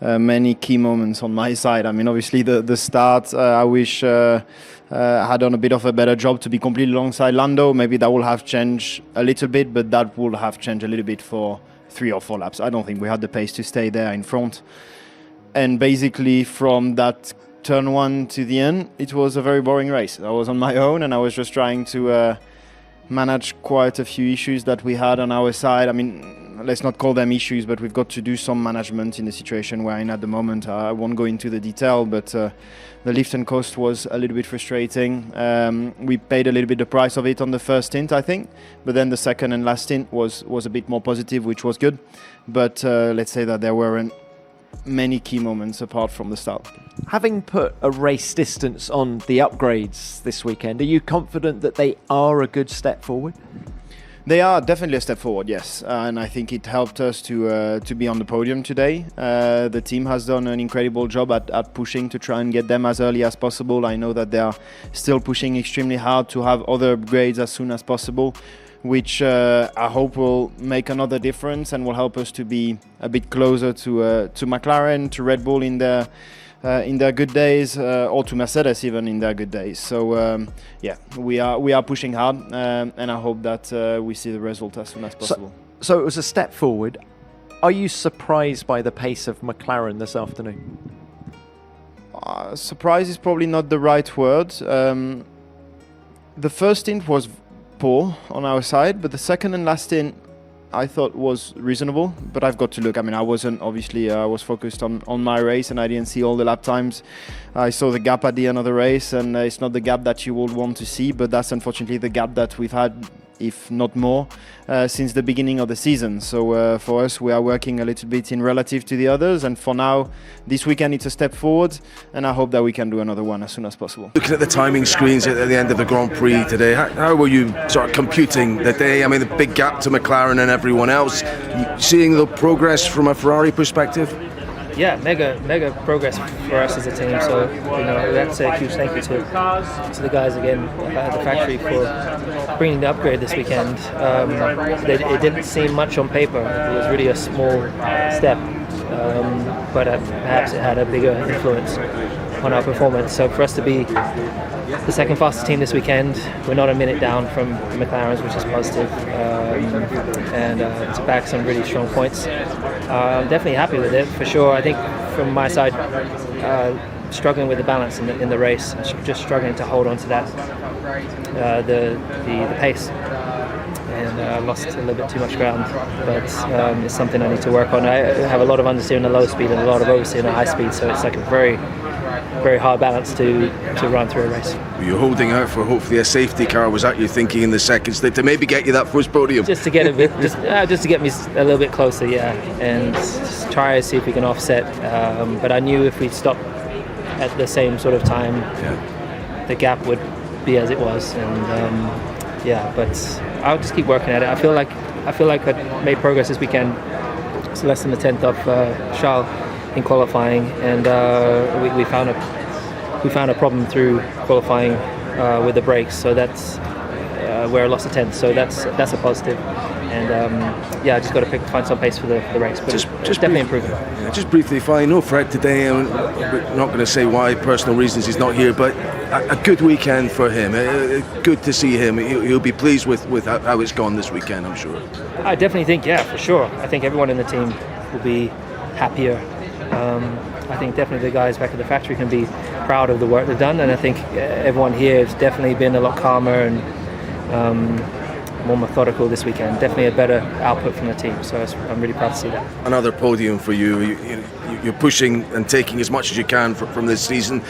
many key moments on my side. I mean, obviously the start, I wish had done a bit of a better job to be completely alongside Lando. Maybe that will have changed a little bit, but that will have changed a little bit for 3 or 4 laps. I don't think we had the pace to stay there in front. And basically from that turn 1 to the end, it was a very boring race. I was on my own and I was just trying to manage quite a few issues that we had on our side. I mean, let's not call them issues, but we've got to do some management in the situation we're in at the moment. I won't go into the detail, but the lift and coast was a little bit frustrating. We paid a little bit the price of it on the first stint, I think, but then the second and last stint was a bit more positive, which was good. But let's say that there weren't many key moments apart from the start. Having put a race distance on the upgrades this weekend, are you confident that they are a good step forward? They are definitely a step forward, yes, and I think it helped us to be on the podium today. The team has done an incredible job at pushing to try and get them as early as possible. I know that they are still pushing extremely hard to have other upgrades as soon as possible, which I hope will make another difference and will help us to be a bit closer to McLaren, to Red Bull in their good days, or to Mercedes even in their good days. So yeah, we are pushing hard, and I hope that we see the result as soon as possible. So it was a step forward. Are you surprised by the pace of McLaren this afternoon? Surprise is probably not the right word. The first stint was poor on our side, but the second and last stint I thought was reasonable, but I've got to look. I mean, I wasn't, obviously, I was focused on my race and I didn't see all the lap times. I saw the gap at the end of the race, and it's not the gap that you would want to see, but that's unfortunately the gap that we've had, if not more, since the beginning of the season. So for us, we are working a little bit in relative to the others, and for now, this weekend it's a step forward, and I hope that we can do another one as soon as possible. Looking at the timing screens at the end of the Grand Prix today, how were you sort of computing the day? I mean, the big gap to McLaren and everyone else. Seeing the progress from a Ferrari perspective? Yeah, mega progress for us as a team. So, you know, we have to say a huge thank you to the guys again at the factory for bringing the upgrade this weekend. It didn't seem much on paper. It was really a small step, but perhaps it had a bigger influence on our performance. So for us to be the second fastest team this weekend, we're not a minute down from McLaren's, which is positive, and to back some really strong points. I'm definitely happy with it, for sure. I think from my side, struggling with the balance in the race, just struggling to hold on to that, the pace, and lost a little bit too much ground, but it's something I need to work on. I have a lot of understeer in the low speed and a lot of oversteer in the high speed, so it's like a very hard balance to run through a race. You're holding out for hopefully a safety car. Was that you thinking in the seconds to maybe get you that first podium? Just to get a bit, just to get me a little bit closer, yeah, and just try to see if we can offset. But I knew if we stopped at the same sort of time, the gap would be as it was, and yeah. But I'll just keep working at it. I feel like I made progress this weekend. It's less than a tenth of Charles in qualifying, and we found a problem through qualifying with the brakes, so that's where I lost a tenth, so that's a positive, and I just got to find some pace for the race, but just definitely improving. Just briefly, if I know Fred today, I'm not going to say why, personal reasons he's not here, but a good weekend for him, good to see him. He'll be pleased with how it's gone this weekend, I'm sure. I definitely think, yeah, for sure. I think everyone in the team will be happier. I think definitely the guys back at the factory can be proud of the work they've done, and I think everyone here has definitely been a lot calmer and more methodical this weekend. Definitely a better output from the team, so I'm really proud to see that. Another podium for you. You're pushing and taking as much as you can from this season.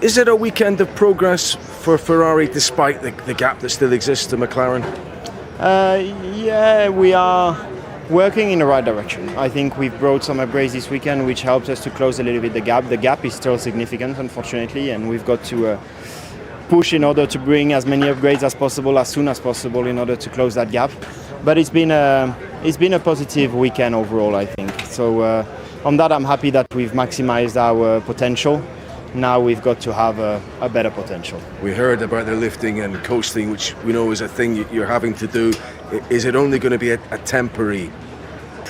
Is it a weekend of progress for Ferrari despite the gap that still exists to McLaren? Yeah, we are working in the right direction. I think we've brought some upgrades this weekend, which helps us to close a little bit the gap. The gap is still significant, unfortunately, and we've got to push in order to bring as many upgrades as possible, as soon as possible, in order to close that gap. But it's been a positive weekend overall, I think. So on that, I'm happy that we've maximized our potential. Now we've got to have a better potential. We heard about the lifting and coasting, which we know is a thing you're having to do. Is it only going to be a temporary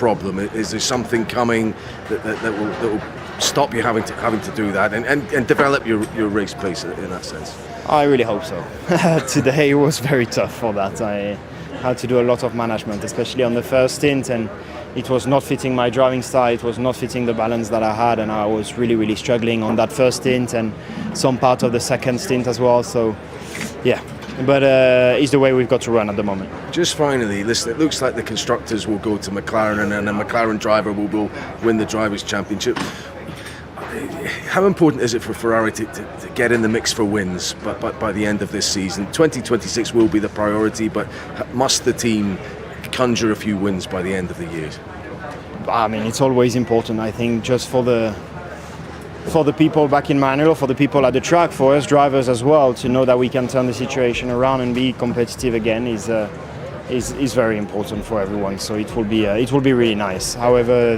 problem? Is there something coming that will stop you having to do that and develop your race pace in that sense? I really hope so. Today was very tough for that. I had to do a lot of management, especially on the first stint, and it was not fitting my driving style, it was not fitting the balance that I had, and I was really struggling on that first stint and some part of the second stint as well. So yeah, but it's the way we've got to run at the moment. Just finally, listen, it looks like the constructors will go to McLaren and a McLaren driver will win the Drivers' Championship. How important is it for Ferrari to get in the mix for wins but by the end of this season? 2026 will be the priority, but must the team conjure a few wins by the end of the year? I mean, it's always important, I think, just for the people back in Manuel, for the people at the track, for us drivers as well, to know that we can turn the situation around and be competitive again is very important for everyone. So it will be really nice. However,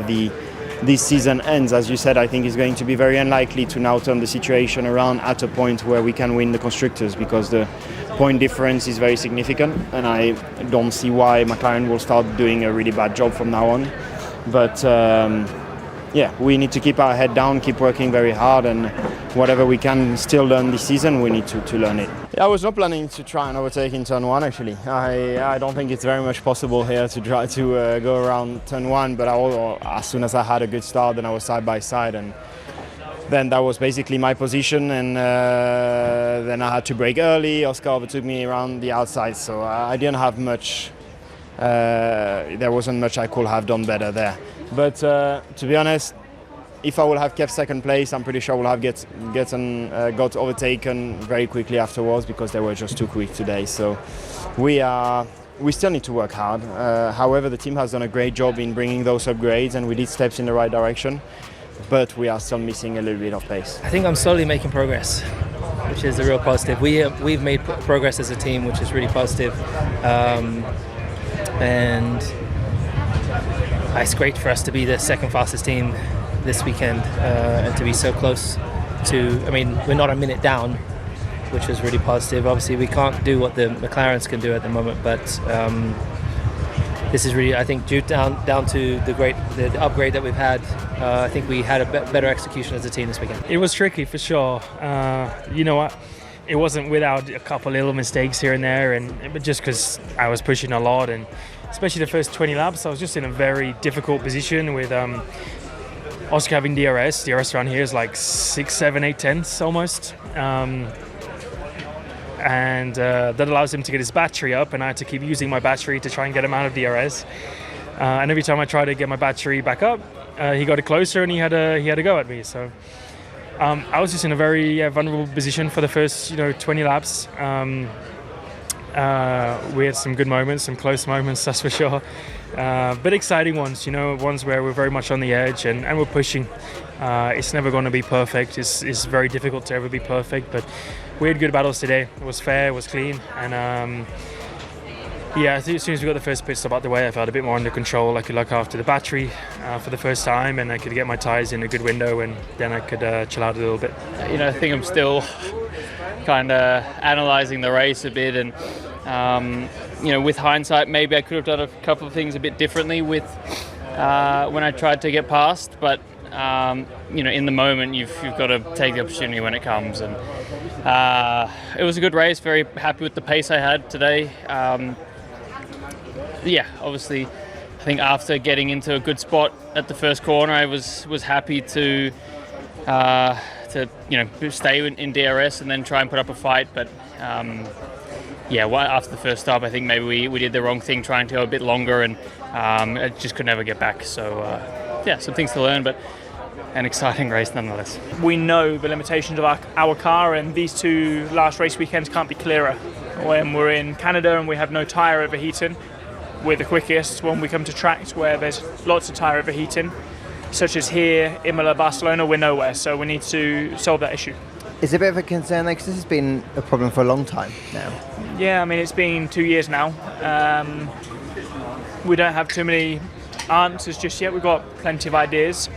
this season ends, as you said, I think it's going to be very unlikely to now turn the situation around at a point where we can win the constructors, because the point difference is very significant, and I don't see why McLaren will start doing a really bad job from now on. But yeah, we need to keep our head down, keep working very hard, and whatever we can still learn this season, we need to learn it. I was not planning to try and overtake in turn one, actually. I don't think it's very much possible here to try to go around turn one, but as soon as I had a good start, then I was side by side, and then that was basically my position, and then I had to brake early. Oscar overtook me around the outside, so I didn't have much. There wasn't much I could have done better there. But to be honest, if I would have kept second place, I'm pretty sure I would have got overtaken very quickly afterwards, because they were just too quick today. So we still need to work hard. However, the team has done a great job in bringing those upgrades, and we did steps in the right direction. But we are still missing a little bit of pace. I think I'm slowly making progress, which is a real positive. We've made progress as a team, which is really positive. And it's great for us to be the second fastest team this weekend, and to be so close to, I mean, we're not a minute down, which is really positive. Obviously, we can't do what the McLarens can do at the moment, but this is really, I think, due down to the upgrade that we've had. I think we had a better execution as a team this weekend. It was tricky for sure. You know what? It wasn't without a couple little mistakes here and there, but just because I was pushing a lot, and especially the first 20 laps, I was just in a very difficult position with Oscar having DRS. DRS around here is like 6, 7, 8 tenths almost. And that allows him to get his battery up, and I had to keep using my battery to try and get him out of DRS. And every time I tried to get my battery back up, he got it closer and he had a go at me. So I was just in a very vulnerable position for the first 20 laps. We had some good moments, some close moments, that's for sure. But exciting ones, ones where we're very much on the edge and we're pushing. It's never going to be perfect. It's very difficult to ever be perfect, but we had good battles today. It was fair, it was clean, and I think as soon as we got the first pit stop out the way, I felt a bit more under control. I could look after the battery for the first time, and I could get my tyres in a good window, and then I could chill out a little bit. I think I'm still kind of analysing the race a bit, and with hindsight, maybe I could have done a couple of things a bit differently with when I tried to get past, but in the moment you've got to take the opportunity when it comes, and it was a good race. Very happy with the pace I had today. Obviously, I think after getting into a good spot at the first corner, I was happy to stay in DRS and then try and put up a fight. But after the first stop, I think maybe we did the wrong thing trying to go a bit longer, and I just could never get back. So some things to learn, but an exciting race nonetheless. We know the limitations of our car, and these two last race weekends can't be clearer. When we're in Canada and we have no tyre overheating, we're the quickest. When we come to tracks where there's lots of tyre overheating, such as here, Imola, Barcelona, we're nowhere. So we need to solve that issue. Is it a bit of a concern, because this has been a problem for a long time now? Yeah, I mean, it's been 2 years now. We don't have too many answers just yet. We've got plenty of ideas.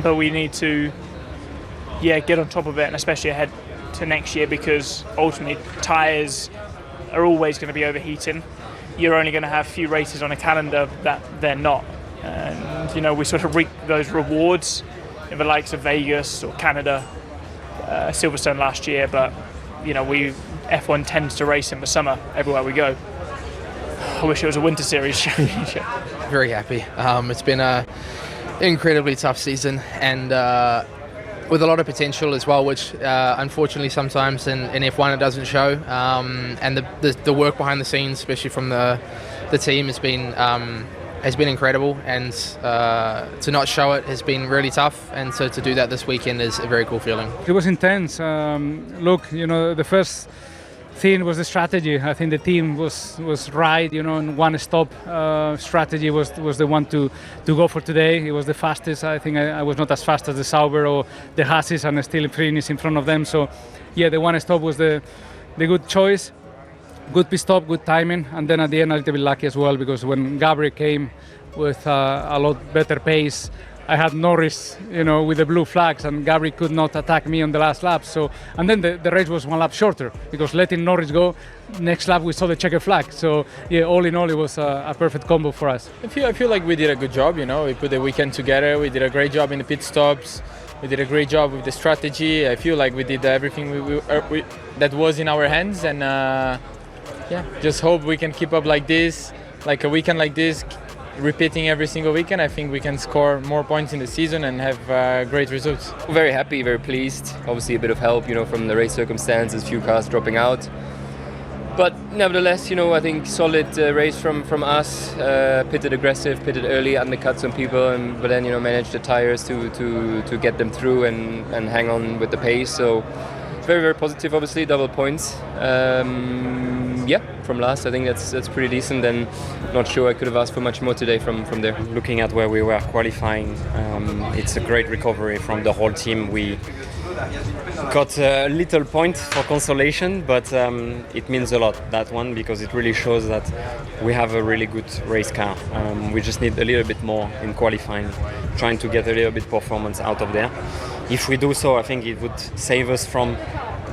But we need to get on top of it, and especially ahead to next year, because ultimately tyres are always going to be overheating. you're only going to have few races on a calendar that they're not. And, you know, we sort of reap those rewards in the likes of Vegas or Canada, Silverstone last year, but, you know, F1 tends to race in the summer everywhere we go. I wish it was a winter series championship. Very happy. It's been an incredibly tough season, and with a lot of potential as well, which unfortunately sometimes in F1 it doesn't show. And the work behind the scenes, especially from the team, has been incredible, and to not show it has been really tough, and so to do that this weekend is a very cool feeling. It was intense. Look, you know, the first thing was the strategy. I think the team was right, you know, and one stop strategy was the one to go for today. It was the fastest. I think I was not as fast as the Sauber or the Hasses, and still finished in front of them. So yeah, the one stop was the good choice. Good pit stop, good timing, and then at the end a little bit lucky as well, because when Gabriel came with a lot better pace, I had Norris, you know, with the blue flags, and Gabriel could not attack me on the last lap. So, and then the race was one lap shorter, because letting Norris go, next lap we saw the checker flag. So yeah, all in all, it was a perfect combo for us. I feel like we did a good job. You know, we put the weekend together. We did a great job in the pit stops. We did a great job with the strategy. I feel like we did everything we that was in our hands, and yeah, just hope we can keep up like this, like a weekend like this, repeating every single weekend. I think we can score more points in the season and have great results. Very happy, very pleased. Obviously a bit of help, you know, from the race circumstances, few cars dropping out. But nevertheless, you know, I think solid race from us. Pitted aggressive, pitted early, undercut some people, but then, you know, managed the tires to get them through and hang on with the pace. So very, very positive, obviously, double points. Yeah, from last, I think that's pretty decent, and not sure I could have asked for much more today from there. Looking at where we were qualifying, it's a great recovery from the whole team. We got a little point for consolation, but it means a lot, that one, because it really shows that we have a really good race car. We just need a little bit more in qualifying, trying to get a little bit performance out of there. If we do so, I think it would save us from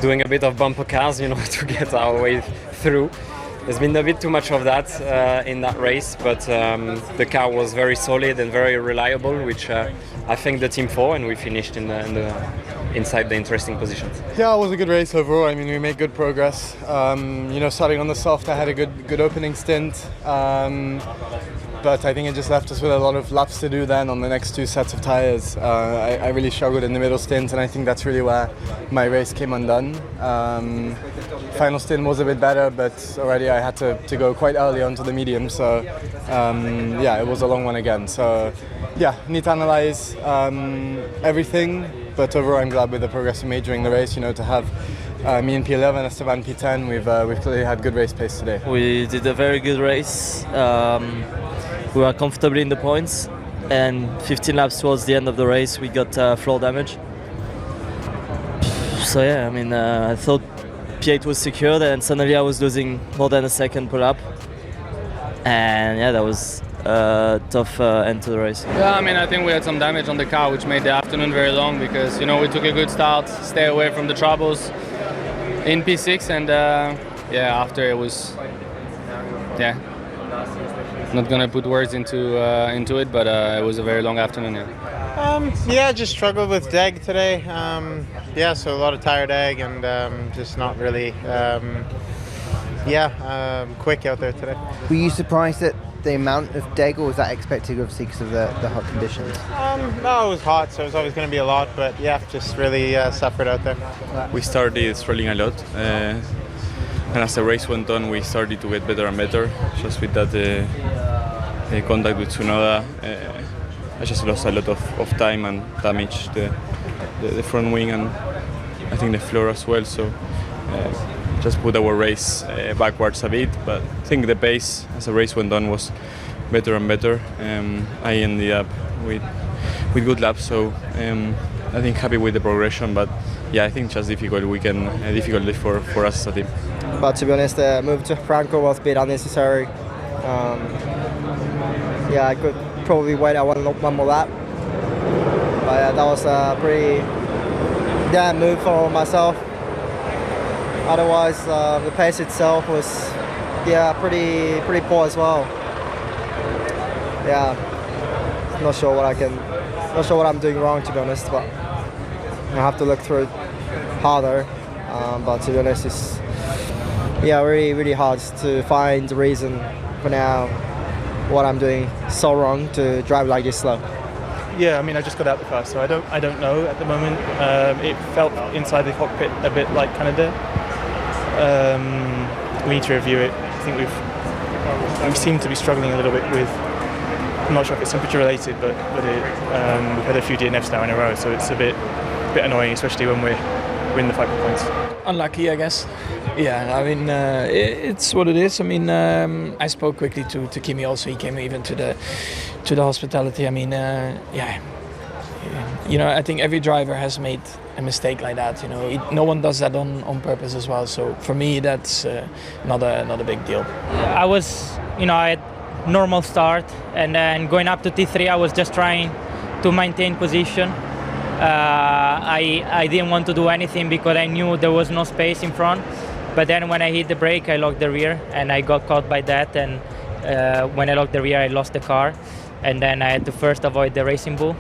doing a bit of bumper cars, you know, to get our way through. There's been a bit too much of that in that race, but the car was very solid and very reliable, which I thank the team for, and we finished inside the interesting positions. Yeah, it was a good race overall. I mean, we made good progress. You know, starting on the soft, I had a good opening stint. But I think it just left us with a lot of laps to do then on the next two sets of tyres. I really struggled in the middle stint, and I think that's really where my race came undone. Final stint was a bit better, but already I had to go quite early onto the medium, so yeah, it was a long one again. So yeah, need to analyse everything, but overall I'm glad with the progress we made during the race, you know, to have me in P11, Esteban P10, we've clearly had good race pace today. We did a very good race. We were comfortably in the points, and 15 laps towards the end of the race we got floor damage. So yeah, I mean, I thought P8 was secured, and suddenly I was losing more than a second per lap, and yeah, that was a tough end to the race. Yeah, I mean, I think we had some damage on the car, which made the afternoon very long, because, you know, we took a good start, stay away from the troubles in P6, and yeah, after it was, yeah, not gonna put words into it, but it was a very long afternoon. Yeah, just struggled with DEG today. Yeah, so a lot of tire DEG, and just not really, quick out there today. Were you surprised at the amount of DEG, or was that expected, obviously, because of the hot conditions? No, it was hot, so it was always going to be a lot, but yeah, just really suffered out there. We started struggling a lot, and as the race went on, we started to get better and better. Just with that contact with Tsunoda, I just lost a lot of time and damaged the front wing, and I think the floor as well. So just put our race backwards a bit, but I think the pace as the race went on was better and better. I ended up with good laps, so I think happy with the progression, but yeah, I think just difficult weekend, difficulty for us as a team. But to be honest, the move to Franco was a bit unnecessary. Yeah, I could probably wait one more lap, but that was a pretty damn move for myself. Otherwise, the pace itself was yeah, pretty poor as well. Yeah, not sure what I'm doing wrong, to be honest, but I have to look through it harder. But to be honest, it's really hard to find the reason for now what I'm doing so wrong to drive like this slow. Yeah, I mean, I just got out the car, so I don't know at the moment. It felt inside the cockpit a bit like Canada. We need to review it. I think we seem to be struggling a little bit with. I'm not sure if it's temperature related, but we've had a few DNFs now in a row, so it's a bit annoying, especially when we're in the fight for points. Unlucky, I guess. Yeah, I mean, it's what it is. I mean, I spoke quickly to Kimi also. He came even to the hospitality. I mean, yeah, you know, I think every driver has made a mistake like that. You know, no one does that on purpose as well. So for me, that's not a big deal. I was, I had normal start, and then going up to T3, I was just trying to maintain position. I didn't want to do anything because I knew there was no space in front. But then when I hit the brake, I locked the rear, and I got caught by that. And when I locked the rear, I lost the car. And then I had to first avoid the racing bull.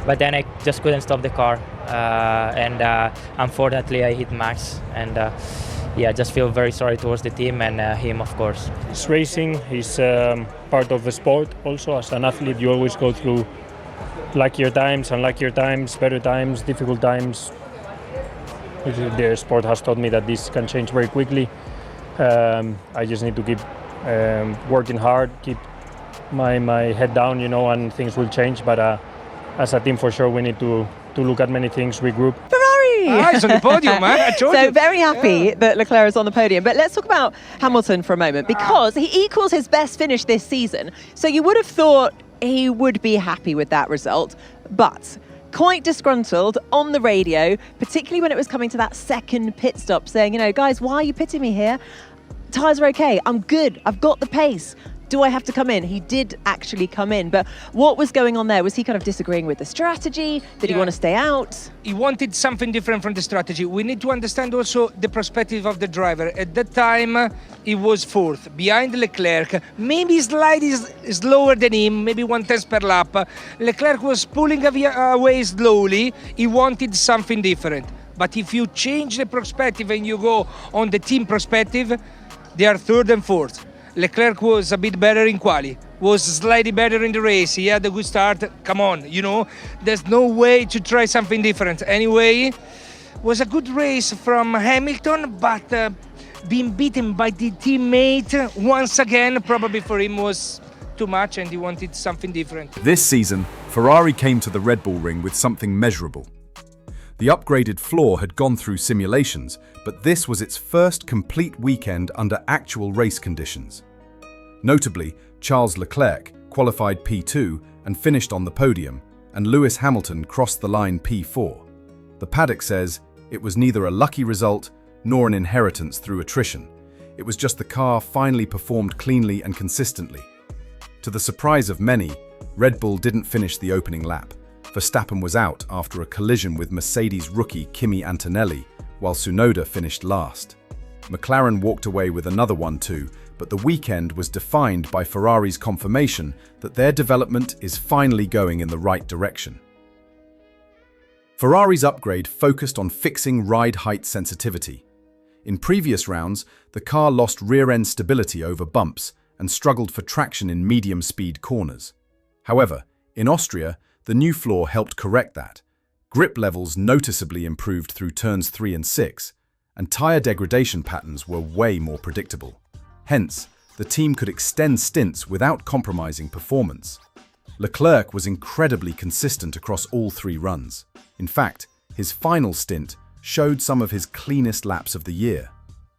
But then I just couldn't stop the car. And unfortunately, I hit Max. And I just feel very sorry towards the team and him, of course. It's racing. It's part of the sport. Also, as an athlete, you always go through luckier times, unluckier times, better times, difficult times. The sport has taught me that this can change very quickly. I just need to keep working hard, keep my head down, and things will change. But as a team, for sure, we need to look at many things, regroup. Ferrari! It's on the podium, man. I told So you. very happy that Leclerc is on the podium. But let's talk about Hamilton for a moment, because he equals his best finish this season. So you would have thought he would be happy with that result, but quite disgruntled on the radio, particularly when it was coming to that second pit stop, saying, guys, why are you pitting me here? Tyres are okay, I'm good, I've got the pace. Do I have to come in? He did actually come in, but what was going on there? Was he kind of disagreeing with the strategy? Did he want to stay out? He wanted something different from the strategy. We need to understand also the perspective of the driver. At that time, he was fourth, behind Leclerc, maybe slightly slower than him, maybe 1/10 per lap. Leclerc was pulling away slowly. He wanted something different. But if you change the perspective and you go on the team perspective, they are third and fourth. Leclerc was a bit better in quali, was slightly better in the race. He had a good start. Come on, there's no way to try something different. Anyway, was a good race from Hamilton, but being beaten by the teammate once again, probably for him was too much and he wanted something different. This season, Ferrari came to the Red Bull Ring with something measurable. The upgraded floor had gone through simulations, but this was its first complete weekend under actual race conditions. Notably, Charles Leclerc qualified P2 and finished on the podium, and Lewis Hamilton crossed the line P4. The paddock says it was neither a lucky result nor an inheritance through attrition. It was just the car finally performed cleanly and consistently. To the surprise of many, Red Bull didn't finish the opening lap. Verstappen was out after a collision with Mercedes rookie Kimi Antonelli, while Tsunoda finished last. McLaren walked away with another 1-2, but the weekend was defined by Ferrari's confirmation that their development is finally going in the right direction. Ferrari's upgrade focused on fixing ride height sensitivity. In previous rounds, the car lost rear-end stability over bumps and struggled for traction in medium-speed corners. However, in Austria, the new floor helped correct that. Grip levels noticeably improved through turns 3 and 6, and tyre degradation patterns were way more predictable. Hence, the team could extend stints without compromising performance. Leclerc was incredibly consistent across all 3 runs. In fact, his final stint showed some of his cleanest laps of the year.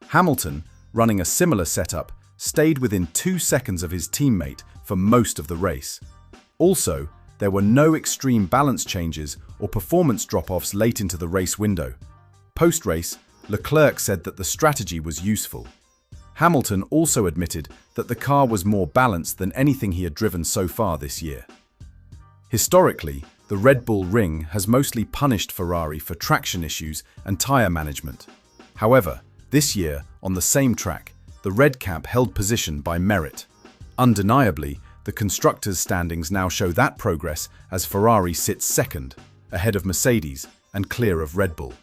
Hamilton, running a similar setup, stayed within 2 seconds of his teammate for most of the race. Also, there were no extreme balance changes or performance drop-offs late into the race window. Post-race, Leclerc said that the strategy was useful. Hamilton also admitted that the car was more balanced than anything he had driven so far this year. Historically, the Red Bull Ring has mostly punished Ferrari for traction issues and tyre management. However, this year, on the same track, the red cap held position by merit. Undeniably, the constructors' standings now show that progress as Ferrari sits second, ahead of Mercedes and clear of Red Bull.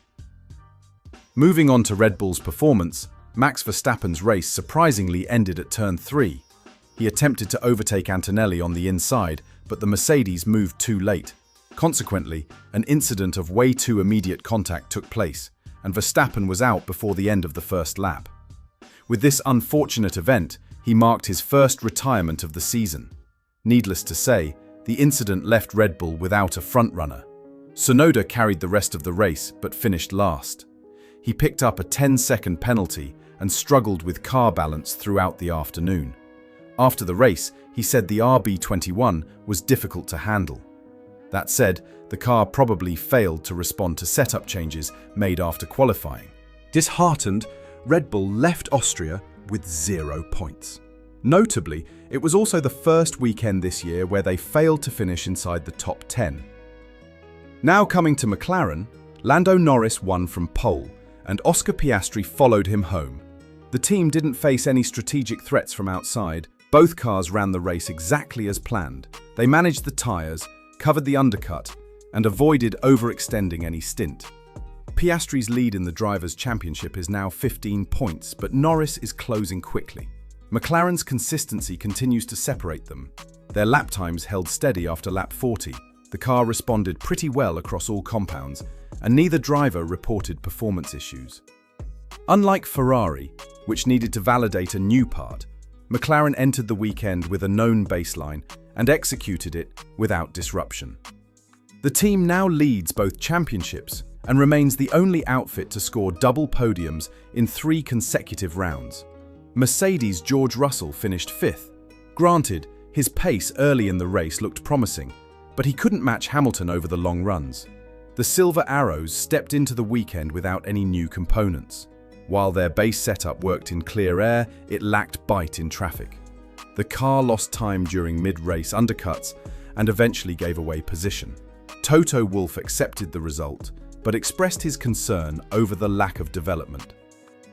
Moving on to Red Bull's performance, Max Verstappen's race surprisingly ended at turn 3. He attempted to overtake Antonelli on the inside, but the Mercedes moved too late. Consequently, an incident of way too immediate contact took place, and Verstappen was out before the end of the first lap. With this unfortunate event, he marked his first retirement of the season. Needless to say, the incident left Red Bull without a frontrunner. Tsunoda carried the rest of the race but finished last. He picked up a 10-second penalty and struggled with car balance throughout the afternoon. After the race, he said the RB21 was difficult to handle. That said, the car probably failed to respond to setup changes made after qualifying. Disheartened, Red Bull left Austria with 0 points. Notably, it was also the first weekend this year where they failed to finish inside the top 10. Now coming to McLaren, Lando Norris won from pole, and Oscar Piastri followed him home. The team didn't face any strategic threats from outside. Both cars ran the race exactly as planned. They managed the tyres, covered the undercut, and avoided overextending any stint. Piastri's lead in the Drivers' Championship is now 15 points, but Norris is closing quickly. McLaren's consistency continues to separate them. Their lap times held steady after lap 40. The car responded pretty well across all compounds, and neither driver reported performance issues. Unlike Ferrari, which needed to validate a new part, McLaren entered the weekend with a known baseline and executed it without disruption. The team now leads both championships and remains the only outfit to score double podiums in 3 consecutive rounds. Mercedes' George Russell finished 5th. Granted, his pace early in the race looked promising, but he couldn't match Hamilton over the long runs. The Silver Arrows stepped into the weekend without any new components. While their base setup worked in clear air, it lacked bite in traffic. The car lost time during mid-race undercuts and eventually gave away position. Toto Wolff accepted the result, but expressed his concern over the lack of development.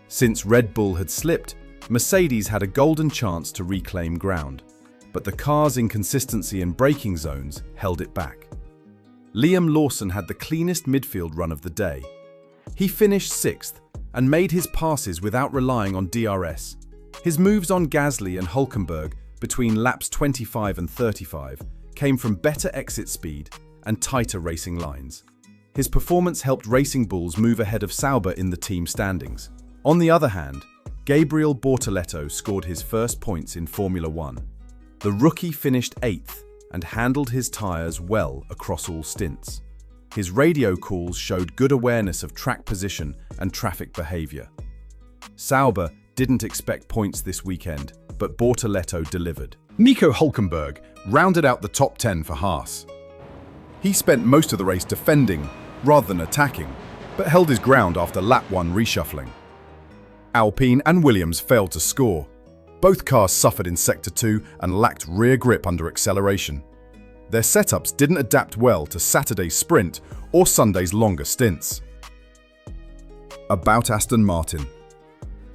Since Red Bull had slipped, Mercedes had a golden chance to reclaim ground, but the car's inconsistency in braking zones held it back. Liam Lawson had the cleanest midfield run of the day. He finished 6th and made his passes without relying on DRS. His moves on Gasly and Hülkenberg between laps 25 and 35 came from better exit speed and tighter racing lines. His performance helped Racing Bulls move ahead of Sauber in the team standings. On the other hand, Gabriel Bortoleto scored his first points in Formula One. The rookie finished 8th and handled his tyres well across all stints. His radio calls showed good awareness of track position and traffic behaviour. Sauber didn't expect points this weekend, but Bortoleto delivered. Nico Hülkenberg rounded out the top 10 for Haas. He spent most of the race defending rather than attacking, but held his ground after lap 1 reshuffling. Alpine and Williams failed to score. Both cars suffered in Sector 2 and lacked rear grip under acceleration. Their setups didn't adapt well to Saturday's sprint or Sunday's longer stints. About Aston Martin.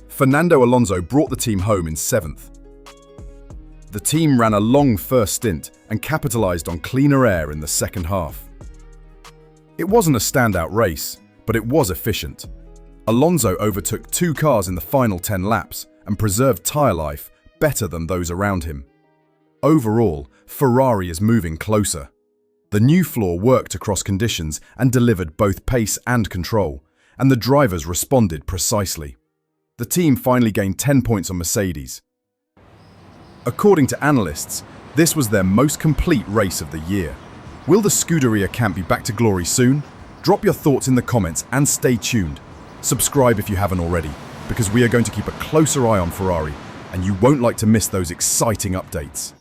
Fernando Alonso brought the team home in 7th. The team ran a long first stint and capitalised on cleaner air in the second half. It wasn't a standout race, but it was efficient. Alonso overtook 2 cars in the final 10 laps and preserved tyre life better than those around him. Overall, Ferrari is moving closer. The new floor worked across conditions and delivered both pace and control, and the drivers responded precisely. The team finally gained 10 points on Mercedes. According to analysts, this was their most complete race of the year. Will the Scuderia camp be back to glory soon? Drop your thoughts in the comments and stay tuned. Subscribe if you haven't already, because we are going to keep a closer eye on Ferrari, and you won't like to miss those exciting updates.